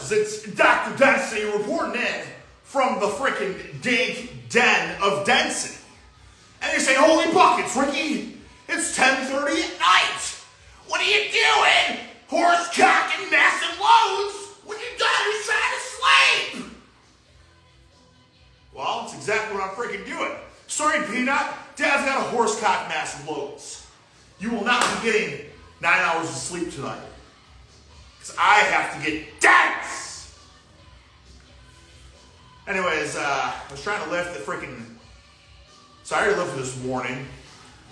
horses. It's Dr. Density reporting in from the freaking dank den of density. And you're saying, holy buckets, Ricky, it's 10:30 at night. What are you doing? Horse cocking massive loads when your daughter's trying to sleep. Well, that's exactly what I'm freaking doing. Sorry, Peanut. Dad's got a horse cock massive loads. You will not be getting 9 hours of sleep tonight. Because I have to get dense. Anyways, I was trying to lift the freaking... So I already lifted this morning.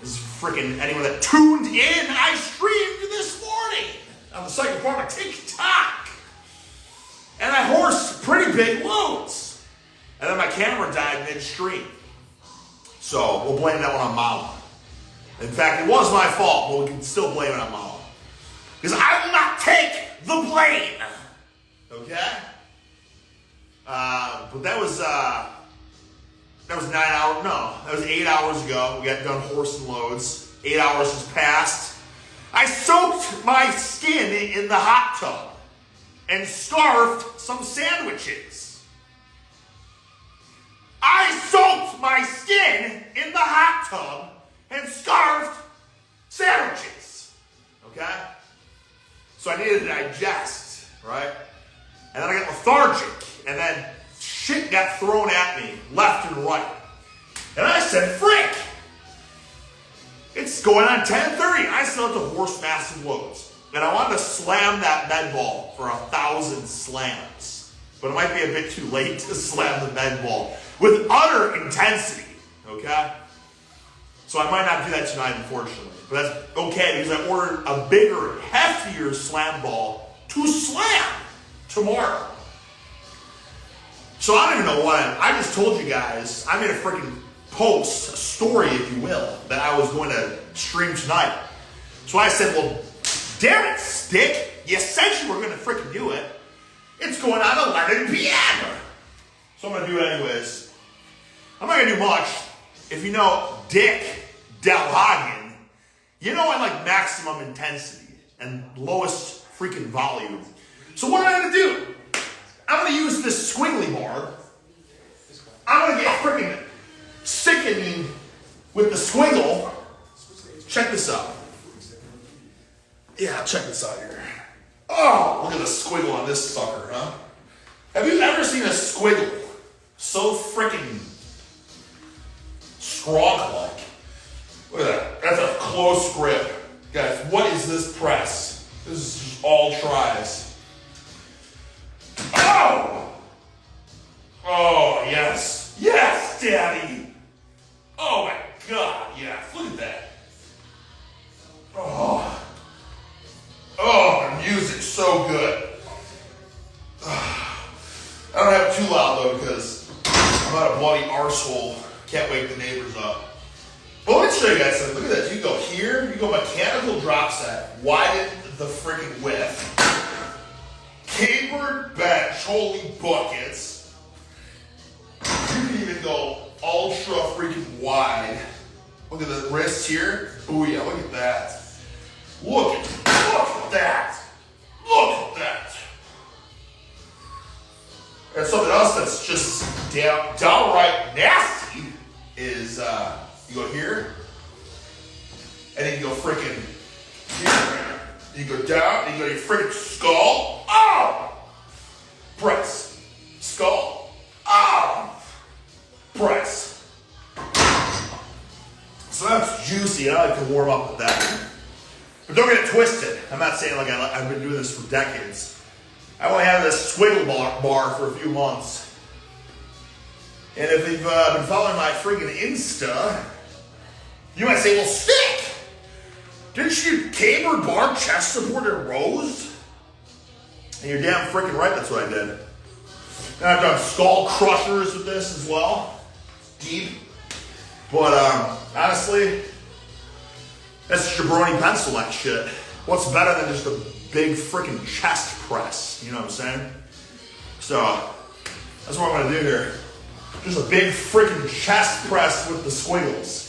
This is freaking anyone that tuned in. I streamed this morning on the second part of TikTok. And I horsed pretty big loads. And then my camera died midstream. So we'll blame that one on Mama. In fact, it was my fault, but we can still blame it on Mama. Because I will not take the blame. Okay? But that was 9 hours, no, that was 8 hours ago. We got done horsing loads. 8 hours has passed. I soaked my skin in the hot tub and scarfed some sandwiches. I soaked my skin in the hot tub and scarfed sandwiches. Okay? So I needed to digest, right? And then I got lethargic, and then shit got thrown at me left and right. And I said, frick! It's going on 10:30. I still have to horse massive loads. And I wanted to slam that med ball for 1,000 slams. But it might be a bit too late to slam the med ball with utter intensity, okay? So I might not do that tonight, unfortunately. But that's okay, because I ordered a bigger, heftier slam ball to slam tomorrow. So I don't even know what I just told you guys. I made a freaking post, a story, if you will, that I was going to stream tonight. So I said, well, damn it, Stick. You said you were going to freaking do it. It's going on 11 p.m. So I'm going to do it anyways. I'm not going to do much. If you know Dick Bugenhagen, you know I like maximum intensity and lowest freaking volume. So what am I going to do? I'm going to use this squiggly bar. I'm going to get freaking sickening with the squiggle. Check this out. Yeah, check this out here. Oh, look at the squiggle on this sucker, huh? Have you ever seen a squiggle so freaking scrog-like? Look at that. That's a close grip. Guys, what is this press? This is just all tries. Oh! Oh, yes. Yes, Daddy. Oh, my God, yes. Look at that. Oh. Oh, the music's so good. I don't have it too loud, though, because I'm not a bloody arsehole. Can't wake the neighbors up. But let me show you guys something. Look at this. You go here. You go mechanical drop set. Widen the freaking width. Capered bench. Holy buckets. You can even go ultra freaking wide. Look at the wrist here. Booyah. Look at that. Look at that. Look at that. And something else that's just downright nasty is you go here, and then you go freaking here. You go down, and you go to your freaking skull. Oh! Press. Skull. Oh! Press. So that's juicy. I like to warm up with that. But don't get it twisted. I'm not saying like I've been doing this for decades. I only had this squiggle bar for a few months. And if you've been following my freaking Insta, you might say, well, Stick, didn't you caber bar chest support at rows? And you're damn freaking right, that's what I did. And I've done skull crushers with this as well. Deep. But honestly, that's jabroni pencil, that shit. What's better than just a big freaking chest press? You know what I'm saying? So, that's what I'm gonna do here. Just a big freaking chest press with the squiggles.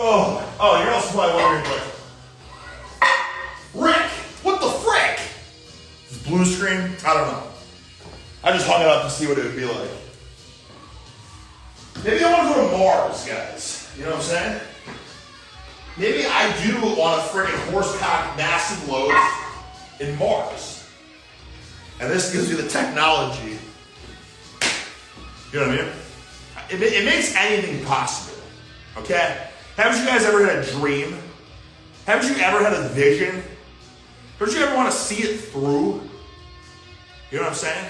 Oh, you're also probably wondering, like, Rick, what the frick? Blue screen, I don't know. I just hung it up to see what it would be like. Maybe I want to go to Mars, guys. You know what I'm saying? Maybe I do want a freaking horsecock massive load in Mars. And this gives you the technology. You know what I mean? It makes anything possible. Okay? Haven't you guys ever had a dream? Haven't you ever had a vision? Don't you ever want to see it through? You know what I'm saying?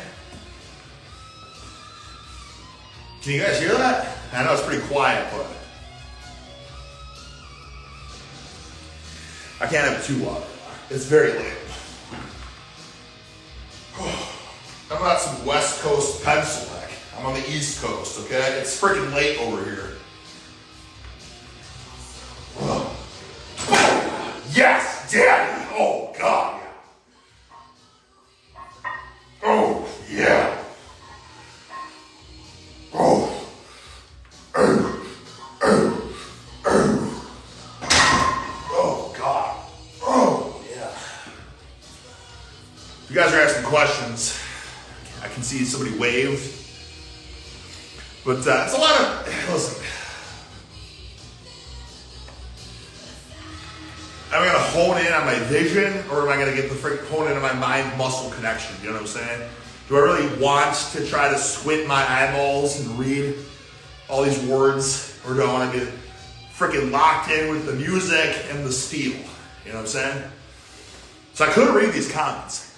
Can you guys hear that? I know it's pretty quiet, but I can't have it too loud. It's very late. I'm about some West Coast pencil neck. I'm on the East Coast, okay? It's freaking late over here. Yes, Daddy! Oh, God. Oh, yeah. Oh. Oh, God. Oh, yeah. You guys are asking questions. I can see somebody waved. But it's a lot of, listen. Am I going to hone in on my vision, or am I going to get the freaking hone in on my mind-muscle connection? You know what I'm saying? Do I really want to try to squint my eyeballs and read all these words, or do I want to get freaking locked in with the music and the steel? You know what I'm saying? So I could read these comments.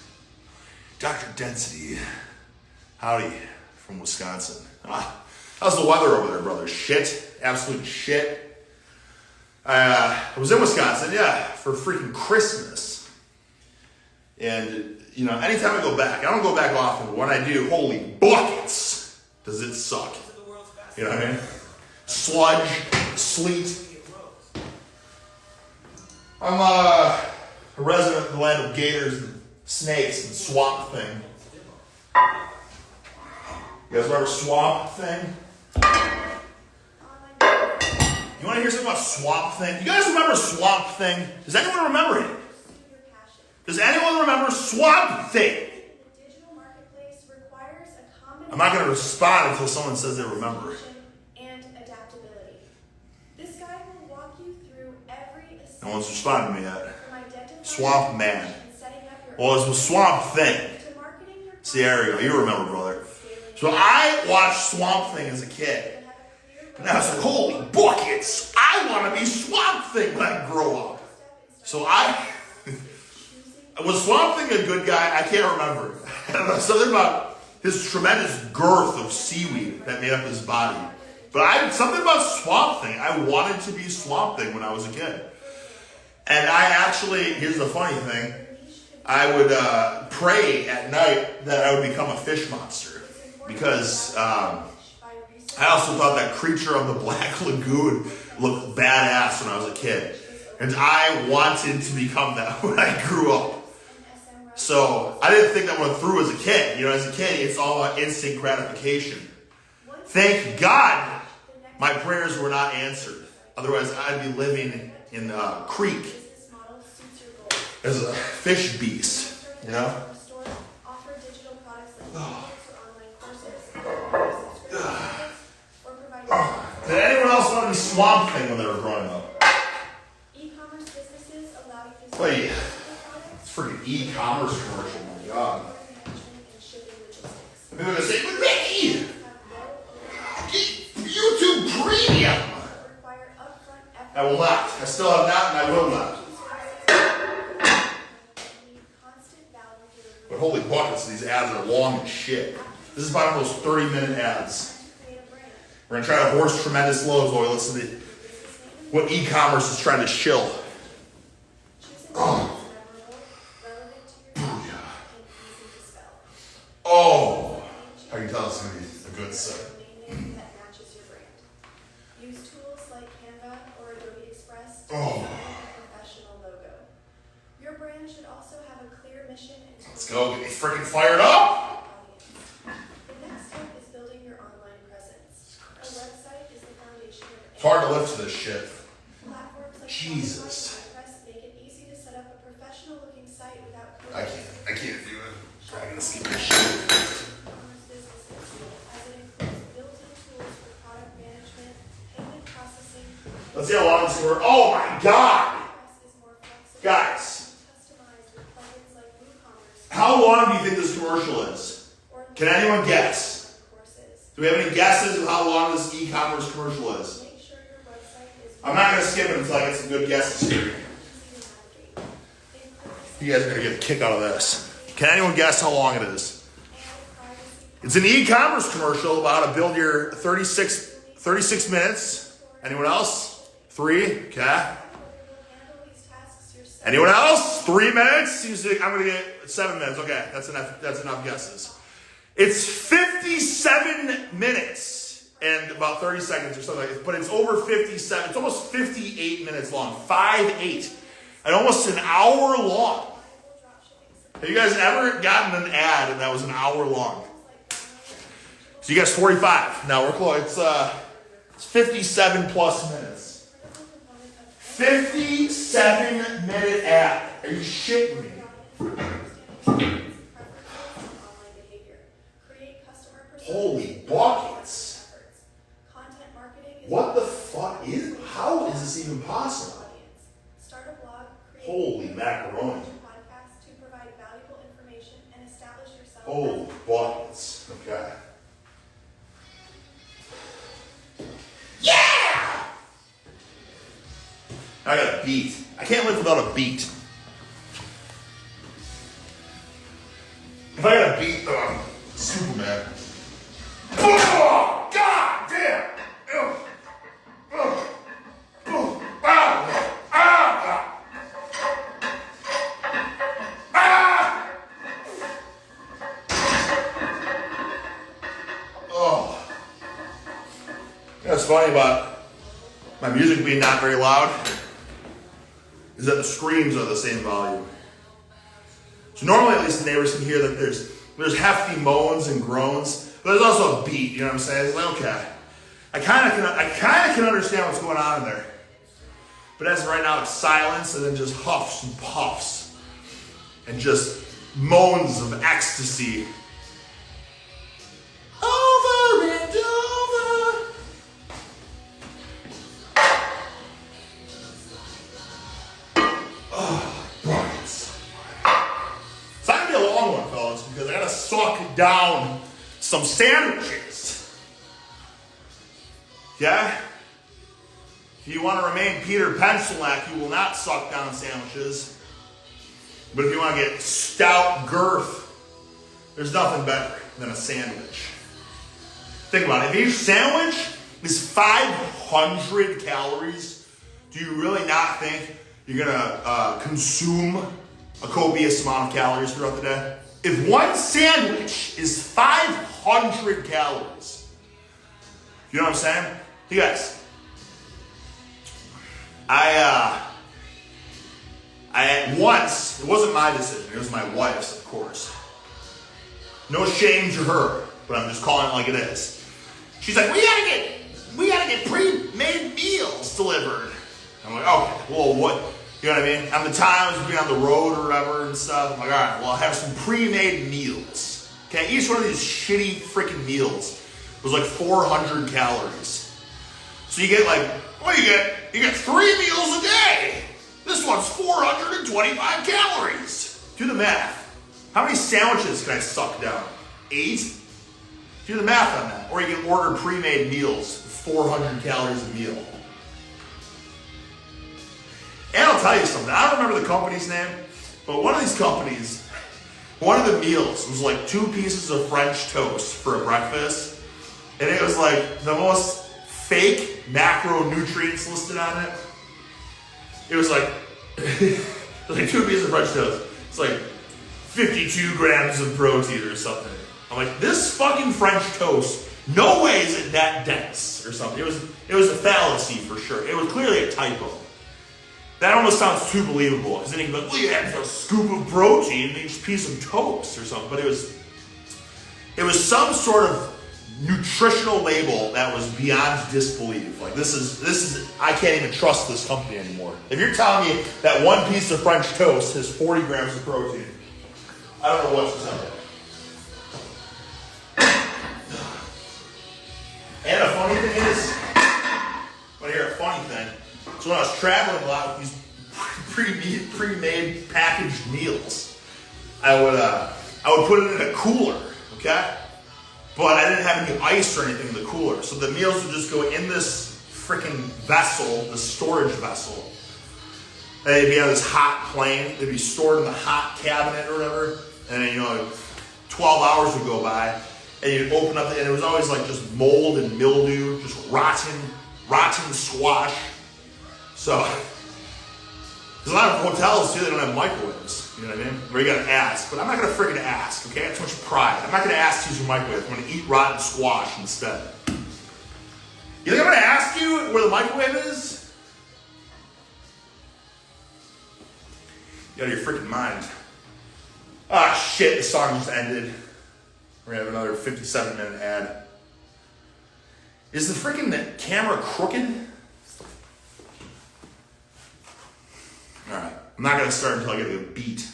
Dr. Density, howdy, from Wisconsin. How's the weather over there, brother? Shit, absolute shit. I was in Wisconsin, yeah, for freaking Christmas. And, you know, anytime I go back, I don't go back often, but when I do, holy buckets, does it suck. You know what I mean? Sludge, sleet. I'm a resident of the land of gators and snakes and Swamp Thing. You guys remember Swamp Thing? You want to hear something about Swamp Thing? You guys remember Swamp Thing? Does anyone remember it? Does anyone remember Swamp Thing? I'm not going to respond until someone says they remember. No one's responded to me yet. Swamp Man. Well, it was Swamp Thing. It's the area. You remember, brother. So I watched Swamp Thing as a kid. And I was like, holy buckets, I want to be Swamp Thing when I grow up. So was Swamp Thing a good guy? I can't remember. Something about his tremendous girth of seaweed that made up his body. But something about Swamp Thing, I wanted to be Swamp Thing when I was a kid. And I actually, here's the funny thing, I would pray at night that I would become a fish monster. Because I also thought that creature of the Black Lagoon looked badass when I was a kid. And I wanted to become that when I grew up. So I didn't think that went through as a kid. You know, as a kid, it's all about instant gratification. Thank God my prayers were not answered. Otherwise, I'd be living in a creek as a fish beast, you know? Did anyone else want to be Swamp Thing when they were growing up? E-commerce businesses allow you to wait, it's freaking e-commerce commercial, my God. I'm going to say, but Mickey! YouTube Premium! I will not. I still have not, and I will not. But holy buckets, these ads are long as shit. This is about those 30-minute ads. We're going to try to horse tremendous lows while we listen to what e-commerce is trying to shill. Oh. Oh. I can tell it's going to be a good set. Oh. Your brand should also have a clear mission. Let's go. Get me freaking fired up. The next step is building your online presence. A website is the foundation of it's hard to lift to this shit. Platforms like Jesus. Make it easy to set up a professional looking site without I can't do it. I'm gonna skip this shit. Let's see how long this works. Oh my god! Guys, how long do you think this commercial is? Can anyone guess? Do we have any guesses of how long this e-commerce commercial is? I'm not going to skip it until I get some good guesses here. You guys are going to get a kick out of this. Can anyone guess how long it is? It's an e-commerce commercial about how to build your 36 minutes. Anyone else? 3? Okay. Anyone else? 3 minutes? I'm going to get 7 minutes. Okay, that's enough guesses. It's 57 minutes and about 30 seconds or something like that. But it's over 57. It's almost 58 minutes long. 5-8. And almost an hour long. Have you guys ever gotten an ad that was an hour long? So you guys 45. Now we're close. It's 57 plus minutes. 57-minute ad. Are you shitting me? Holy buckets. What the fuck is, how is this even possible? Holy macaroni. Holy buckets. Okay. Yeah! I got a beat. I can't live without a beat. If I got a beat, Superman. Oh, God damn! What's funny about my music being not very loud is that the screams are the same volume. So normally, at least the neighbors can hear that there's hefty moans and groans, but there's also a beat. You know what I'm saying? It's like, okay, I kind of can understand what's going on in there, but as of right now, it's silence and then just huffs and puffs and just moans of ecstasy. Over and over. Oh, buckets. It's not gonna be a long one, fellas, because I gotta suck down some sandwiches. Yeah? If you want to remain Peter Pencilak, you will not suck down sandwiches. But if you want to get stout girth, there's nothing better than a sandwich. Think about it. If each sandwich is 500 calories, do you really not think you're going to consume a copious amount of calories throughout the day? If one sandwich is 500 calories, you know what I'm saying? You guys, I once, it wasn't my decision, it was my wife's, of course. No shame to her, but I'm just calling it like it is. She's like, we gotta get pre-made meals delivered. I'm like, okay, well, what? You know what I mean? On the times we've been on the road or whatever and stuff, I'm like, all right, well, I'll have some pre-made meals. Okay, each one of these shitty freaking meals was like 400 calories. So you get like, well, you get 3 meals a day. This one's 425 calories. Do the math. How many sandwiches can I suck down? 8? Do the math on that. Or you can order pre-made meals, 400 calories a meal. And I'll tell you something. I don't remember the company's name, but one of these companies, one of the meals was like 2 pieces of French toast for a breakfast. And it was like the most fake macronutrients listed on it. It was like, 2 pieces of French toast. It's like 52 grams of protein or something. I'm like, this fucking French toast, no way is it that dense or something. It was a fallacy for sure. It was clearly a typo. That almost sounds too believable, because then you can be like, well, you had a scoop of protein in each piece of toast or something. But it was some sort of nutritional label that was beyond disbelief. Like, this is I can't even trust this company anymore. If you're telling me that 1 piece of French toast has 40 grams of protein, I don't know what to tell you. And the funny thing is, when I hear a funny thing, so when I was traveling a lot with these pre-made packaged meals, I would put it in a cooler, okay? But I didn't have any ice or anything in the cooler, so the meals would just go in this freaking vessel, the storage vessel. And they'd be on this hot plane. They'd be stored in the hot cabinet or whatever. And then, 12 hours would go by, and you'd open up, and it was always like just mold and mildew, just rotten squash. So, there's a lot of hotels too, they don't have microwaves. You know what I mean? Where you gotta ask. But I'm not gonna freaking ask, okay? I have too much pride. I'm not gonna ask to use your microwave. I'm gonna eat rotten squash instead. You think I'm gonna ask you where the microwave is? You out of your freaking mind. Ah, shit, the song just ended. We're gonna have another 57-minute ad. Is the freaking camera crooked? Alright, I'm not gonna start until I get a beat.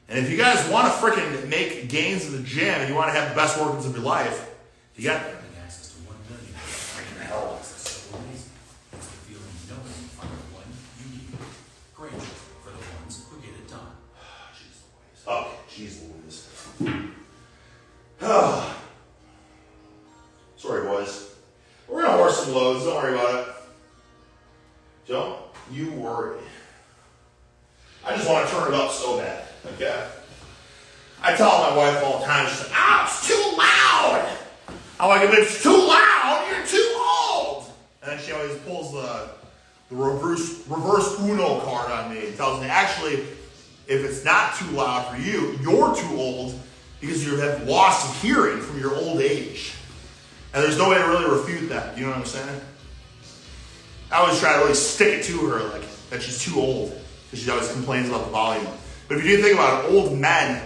And if you guys wanna freaking make gains in the gym and you wanna have the best workouts of your life, you got access to 1 million. freaking hell. It's so amazing. It's the feeling no one can find the one you need. Granger, for the ones who get it done. Jeez Louise. Oh, jeez Louise. Oh. Sorry, boys. We're gonna horse some loads. Don't worry about it. Don't you worry. I just want to turn it up so bad. Okay. I tell my wife all the time. She's like, it's too loud. I'm like, if it's too loud, you're too old. And then she always pulls the reverse Uno card on me and tells me, actually, if it's not too loud for you, you're too old because you have loss of hearing from your old age. And there's no way to really refute that. You know what I'm saying? I always try to really stick it to her, like, that she's too old, because she always complains about the volume. But if you do think about it, old men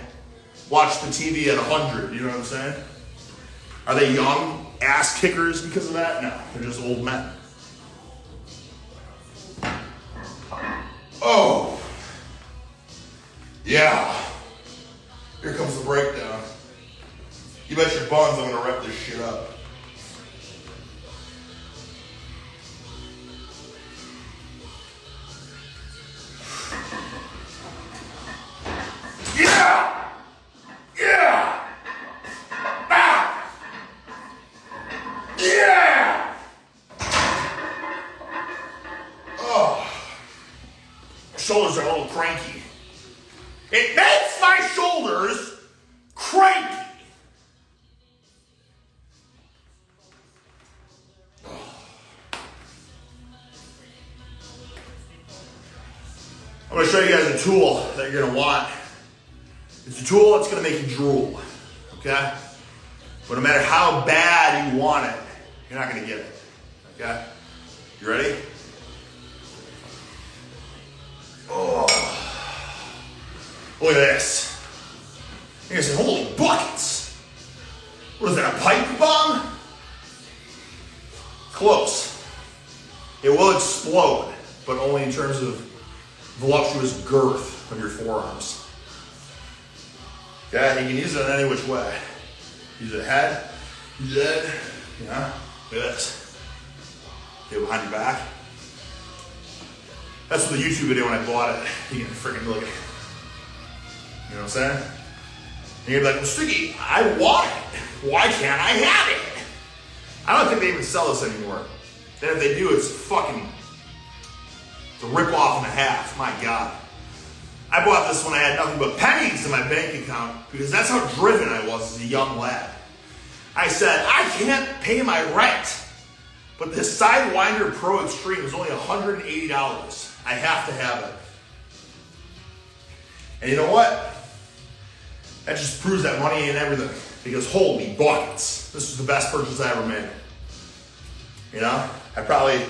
watch the TV at 100, you know what I'm saying? Are they young ass kickers because of that? No, they're just old men. Oh. Yeah. Here comes the breakdown. You bet your buns I'm gonna wrap this shit up. Yeah! Yeah! Ah! Yeah! Oh. My shoulders are a little cranky. It makes my shoulders cranky. I'm going to show you guys a tool that you're going to want. It's a tool that's going to make you drool, okay? But no matter how bad you want it, you're not going to get it, okay? You ready? Oh. Look at this. You're going to say, holy buckets. What is that, a pipe bomb? Close. It will explode, but only in terms of voluptuous girth of your forearms. Okay, you can use it in any which way. Use it head, use it, look at this. Get behind your back. That's from the YouTube video when I bought it. You can freaking look at it. You know what I'm saying? And you're like, well, Stiggy, I want it. Why can't I have it? I don't think they even sell this anymore. And if they do, it's a rip-off and a half. My God. I bought this when I had nothing but pennies in my bank account because that's how driven I was as a young lad. I said, I can't pay my rent, but this Sidewinder Pro Extreme is only $180. I have to have it. And you know what? That just proves that money ain't everything. Because holy buckets, this was the best purchase I ever made. You know, I probably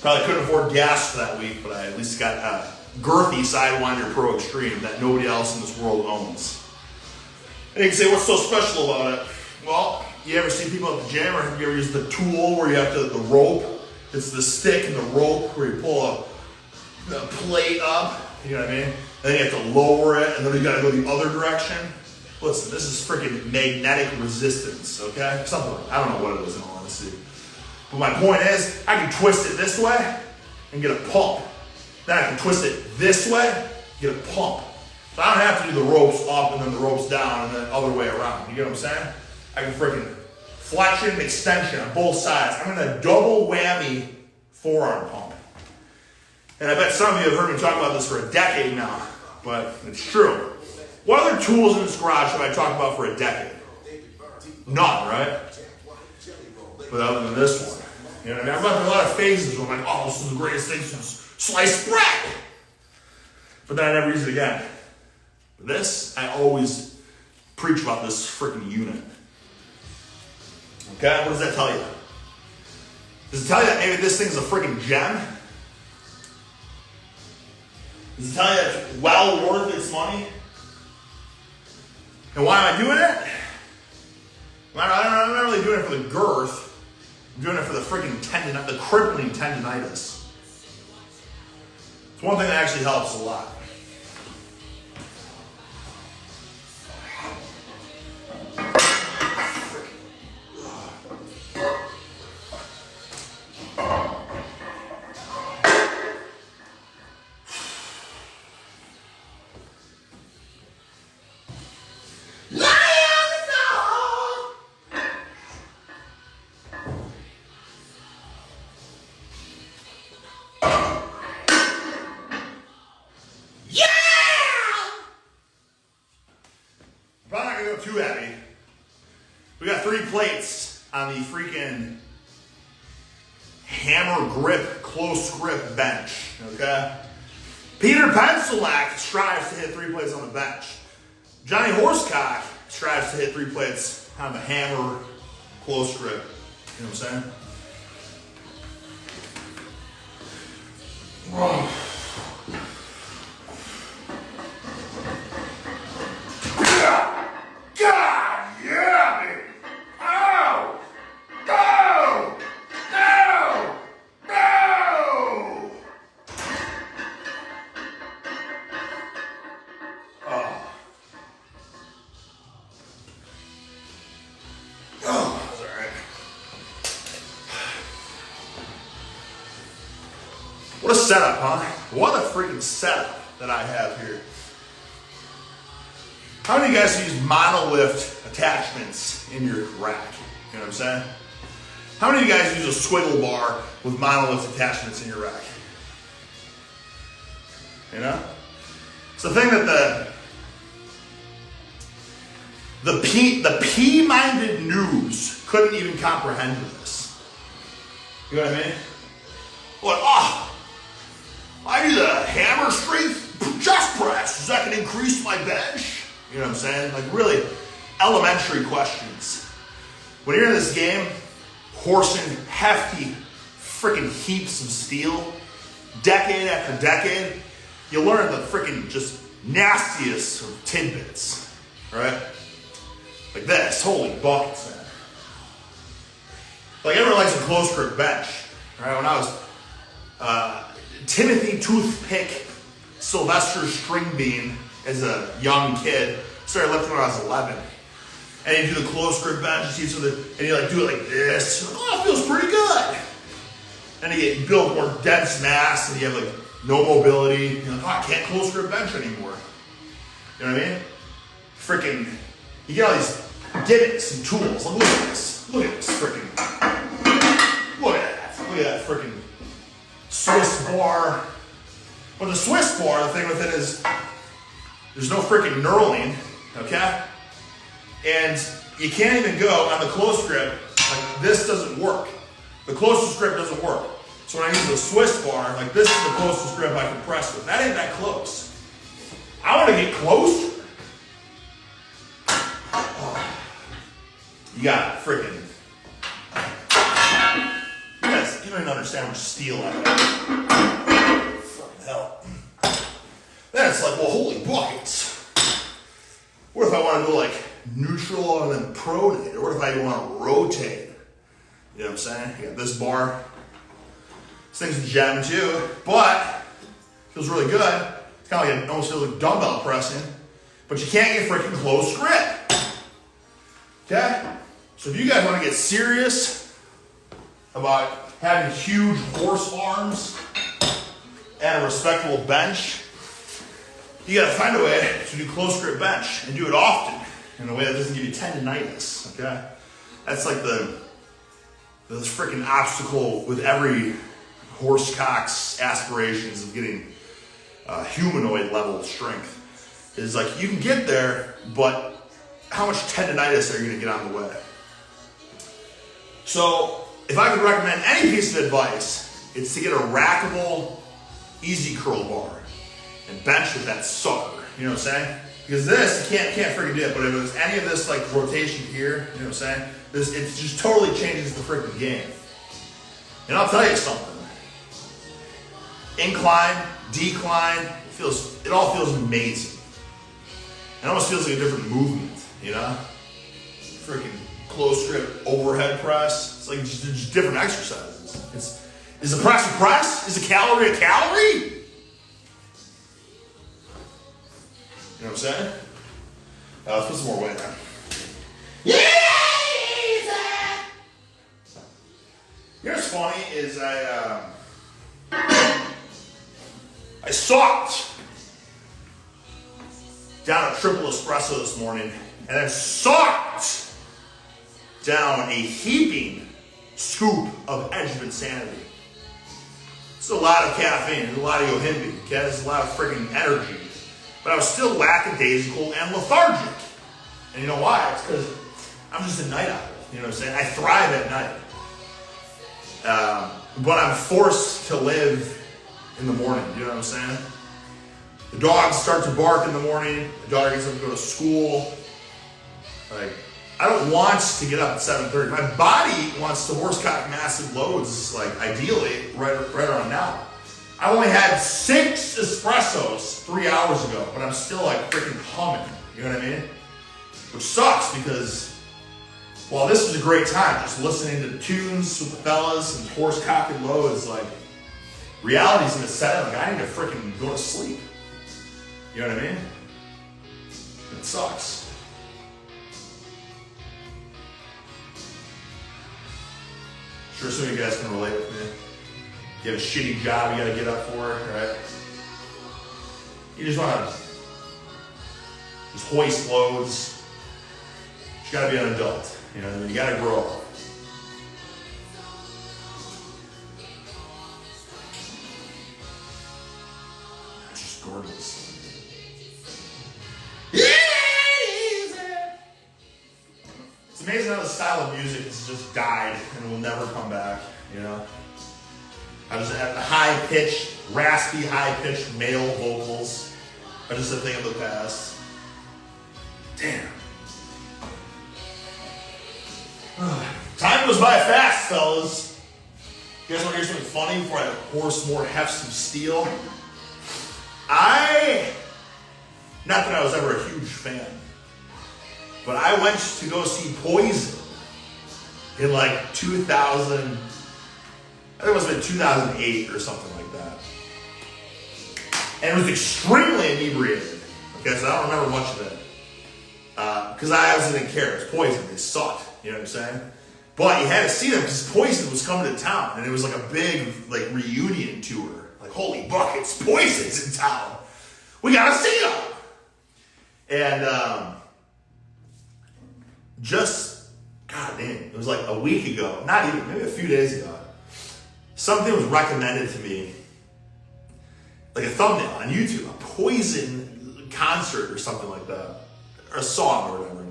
couldn't afford gas for that week, but I at least got a girthy Sidewinder Pro Extreme that nobody else in this world owns. And you can say, what's so special about it? Well, you ever see people at the gym, or have you ever used the tool where you have to, the rope? It's the stick and the rope where you pull a plate up You know what I mean? And then you have to lower it, and then you gotta go the other direction. Listen, this is freaking magnetic resistance, okay? Something like, I don't know what it is in all honesty. But my point is, I can twist it this way and get a pump. Then I can twist it this way, get a pump. So I don't have to do the ropes up and then the ropes down and then the other way around. You get what I'm saying? I can freaking flexion and extension on both sides. I'm in a double whammy forearm pump. And I bet some of you have heard me talk about this for a decade now, but it's true. What other tools in this garage have I talked about for a decade? None, right? But other than this one. You know what I mean? I've gone through a lot of phases where I'm like, oh, this is the greatest thing since sliced bread. But then I never use it again. But this, I always preach about this freaking unit. Okay, what does that tell you? Does it tell you that maybe this thing's a freaking gem? Does it tell you it's well worth its money? And why am I doing it? I'm not really doing it for the girth. I'm doing it for the freaking the crippling tendonitis. It's one thing that actually helps a lot. Too heavy. We got 3 plates on the freaking hammer grip, close grip bench, okay? Peter Pencilak strives to hit 3 plates on the bench. Johnny Horsecock strives to hit 3 plates on the hammer, close grip. You know what I'm saying? Whoa. God, yeah, baby. Oh, no, no, no. Oh, that's all right. What a setup, huh? What a freaking setup that I have here. How many of you guys use monolift attachments in your rack? You know what I'm saying? How many of you guys use a Squiggle bar with monolift attachments in your rack? You know? It's the thing that the P-minded news couldn't even comprehend this. You know what I mean? What? I do the hammer strength chest press. Is that going to increase my bench? You know what I'm saying? Like really elementary questions. When you're in this game, horsing hefty freaking heaps of steel, decade after decade, you learn the freaking just nastiest of tidbits, right? Like this, holy buckets, man. Like everyone likes a close grip bench, right? When I was Timothy Toothpick Sylvester String Bean as a young kid, started lifting when I was 11. And you do the close grip bench, and you like do it like this. Like, oh, it feels pretty good. And you build more dense mass, and you have like no mobility. You're like, oh, I can't close grip bench anymore. You know what I mean? Freaking, you get all these gimmicks and tools. Like, look at this. Look at this freaking. Look at that. Look at that freaking Swiss bar. But the Swiss bar, the thing with it is, there's no freaking knurling, okay? And you can't even go on the close grip, like this doesn't work. The closest grip doesn't work. So when I use the Swiss bar, like this is the closest grip I can press with. That ain't that close. I want to get close. Oh. You got freaking. You don't even understand how much steel I have. Fucking hell. Then it's like, well, holy buckets. What if I want to go like neutral and then pronate? Or what if I want to rotate? You know what I'm saying? You got this bar. This thing's a gem too, but feels really good. kind of like almost feels like dumbbell pressing, but you can't get freaking close grip. Okay? So if you guys want to get serious about having huge horse arms and a respectable bench, you gotta find a way to do close grip bench and do it often in a way that doesn't give you tendonitis, okay? That's like this freaking obstacle with every horsecock's aspirations of getting humanoid level strength. Is like, you can get there, but how much tendonitis are you gonna get on the way? So, if I could recommend any piece of advice, it's to get a rackable, easy curl bar and bench with that sucker. You know what I'm saying? Because this, you can't freaking do it. But if it was any of this like rotation here, you know what I'm saying? It just totally changes the freaking game. And I'll tell you something. Incline, decline, it all feels amazing. It almost feels like a different movement, you know? Freaking close grip overhead press. It's like just different exercises. Is a press a press? Is a calorie a calorie? You know what I'm saying? Let's put some more weight on. Yeah! You know what's funny is I sucked down a triple espresso this morning and then sucked down a heaping scoop of Edge of Insanity. It's a lot of caffeine, there's a lot of yohimbi, okay? There's a lot of freaking energy. But I was still lackadaisical and lethargic. And you know why? It's because I'm just a night owl. You know what I'm saying? I thrive at night. But I'm forced to live in the morning. You know what I'm saying? The dogs start to bark in the morning. The daughter gets up to go to school. Like, I don't want to get up at 7:30. My body wants to horsecock massive loads, like ideally, right around now. I only had 6 espressos 3 hours ago, but I'm still like freaking humming. You know what I mean? Which sucks because while this is a great time, just listening to tunes with the fellas and horse-cocking loads, like reality's gonna set in. Like I need to freaking go to sleep. You know what I mean? It sucks. Sure, some of you guys can relate with me. You have a shitty job you gotta get up for, right? You just wanna just hoist loads. You gotta be an adult, you know what I mean? You gotta grow up. It's just gorgeous. It's amazing how the style of music has just died and will never come back, you know? I just have the high-pitched, raspy, high-pitched male vocals are just a thing of the past. Damn. Time goes by fast, fellas. You guys want to hear something funny before I horse more hefts of steel? Not that I was ever a huge fan, but I went to go see Poison in like 2000, I think it must have been 2008 or something like that. And it was extremely inebriated. Okay, so I don't remember much of it. Because I obviously didn't care. It was Poison. They sucked. You know what I'm saying? But you had to see them because Poison was coming to town. And it was like a big like reunion tour. Like, holy buckets, Poison's in town. We gotta see them. And God damn, it was like a week ago. Not even, maybe a few days ago. Something was recommended to me, like a thumbnail on YouTube, a Poison concert or something like that, or a song or whatever.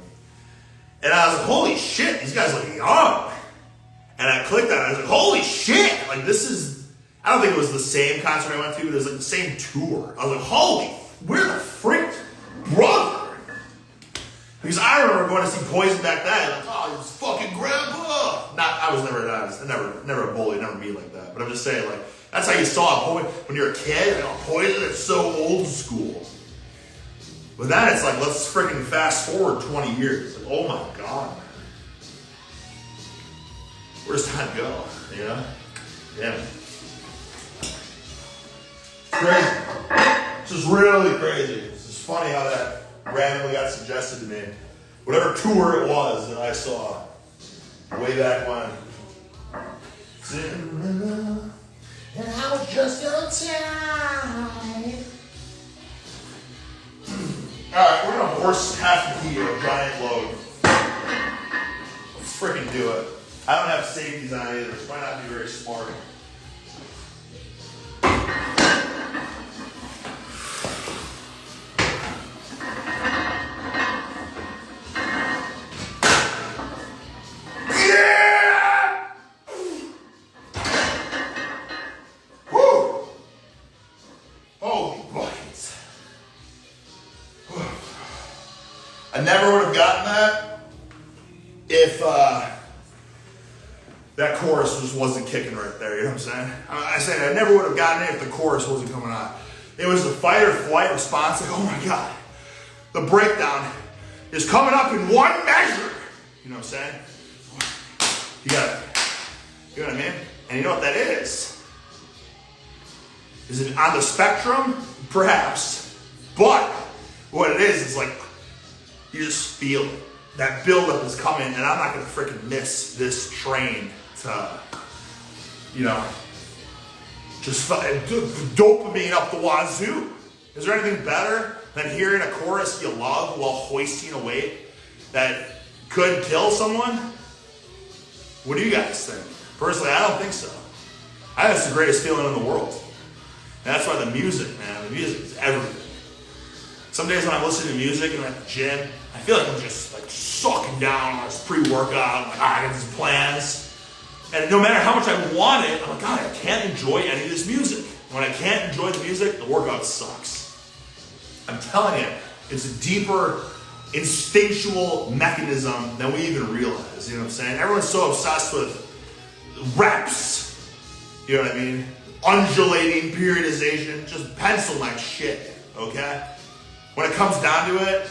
And I was like, holy shit, these guys look young. And I clicked on it, I was like, holy shit, like this is, I don't think it was the same concert I went to, but it was like the same tour. I was like, holy, we're the freak, brother. Because I remember going to see Poison back then, like, oh, it's fucking grandpa. I was never a bully, never me like that. But I'm just saying, like, that's how you saw Poison when you're a kid. Like, oh, Poison, it's so old school. But then it's like, let's freaking fast forward 20 years. Like, oh my God. Where's time go? You know? Yeah. Crazy. This is really crazy. This is funny how that randomly got suggested to me. Whatever tour it was that I saw way back when. And I was just on time. Alright, we're gonna horse half the key of a giant load. Let's freaking do it. I don't have safeties on either, so might not be very smart. I never would have gotten that if that chorus wasn't kicking right there, you know what I'm saying? I said I never would have gotten it if the chorus wasn't coming on. It was the fight or flight response, like, oh my God, the breakdown is coming up in one measure. You know what I'm saying? You know what I mean? And you know what that is? Is it on the spectrum? Perhaps. But what it is like, you just feel it. That buildup is coming, and I'm not going to freaking miss this train to, just dopamine up the wazoo. Is there anything better than hearing a chorus you love while hoisting a weight that could kill someone? What do you guys think? Personally, I don't think so. I think it's the greatest feeling in the world. And that's why the music, man, the music is everything. Some days when I'm listening to music and I'm at the gym, I feel like I'm just like sucking down on this pre-workout. I'm like, I got these plans. And no matter how much I want it, I'm like, God, I can't enjoy any of this music. When I can't enjoy the music, the workout sucks. I'm telling you, it's a deeper instinctual mechanism than we even realize. You know what I'm saying? Everyone's so obsessed with reps. You know what I mean? Undulating periodization. Just pencil my shit, okay? When it comes down to it,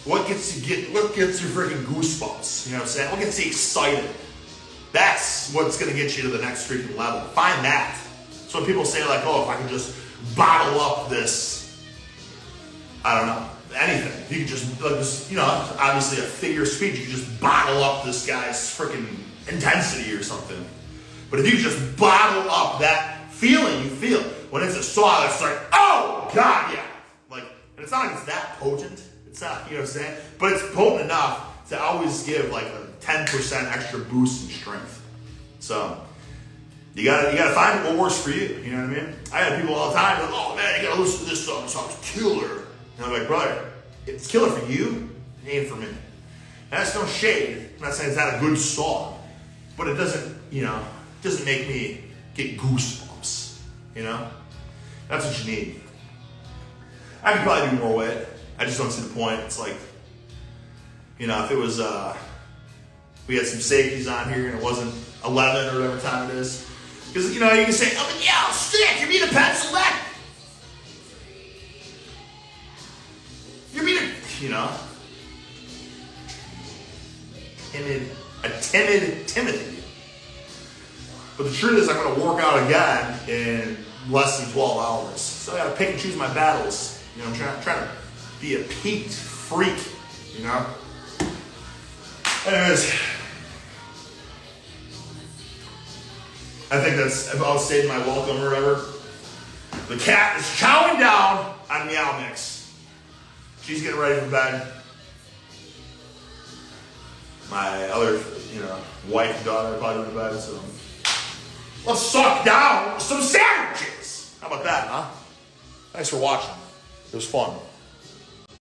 what gets you freaking goosebumps? You know what I'm saying? What gets you excited? That's what's gonna get you to the next freaking level. Find that. So when people say like, oh, if I could just bottle up this, I don't know, anything. If you could just, obviously a figure of speech, you could just bottle up this guy's freaking intensity or something. But if you could just bottle up that feeling you feel when it's a song, it's like, oh God, yeah. And it's not like it's that potent. It's not, you know what I'm saying? But it's potent enough to always give like a 10% extra boost in strength. So you gotta find what works for you. You know what I mean? I have people all the time like, oh man, you gotta listen to this song. This song's killer. And I'm like, brother, it's killer for you. It ain't for me. And that's no shade. I'm not saying it's not a good song, but it doesn't make me get goosebumps. You know? That's what you need. I could probably do more with it. I just don't see the point. It's like, if it was, we had some safeties on here and it wasn't 11 or whatever time it is. Because, you can say, oh, but yeah, stick, you mean a pencil that? You mean a timid Timothy. But the truth is I'm going to work out again in less than 12 hours. So I got to pick and choose my battles. I'm trying to be a peaked freak, Anyways, I think that's about stating my welcome or whatever. The cat is chowing down on Meow Mix. She's getting ready for bed. My other, wife and daughter are probably going to bed, so let's suck down some sandwiches. How about that, huh? Thanks for watching. It was fun.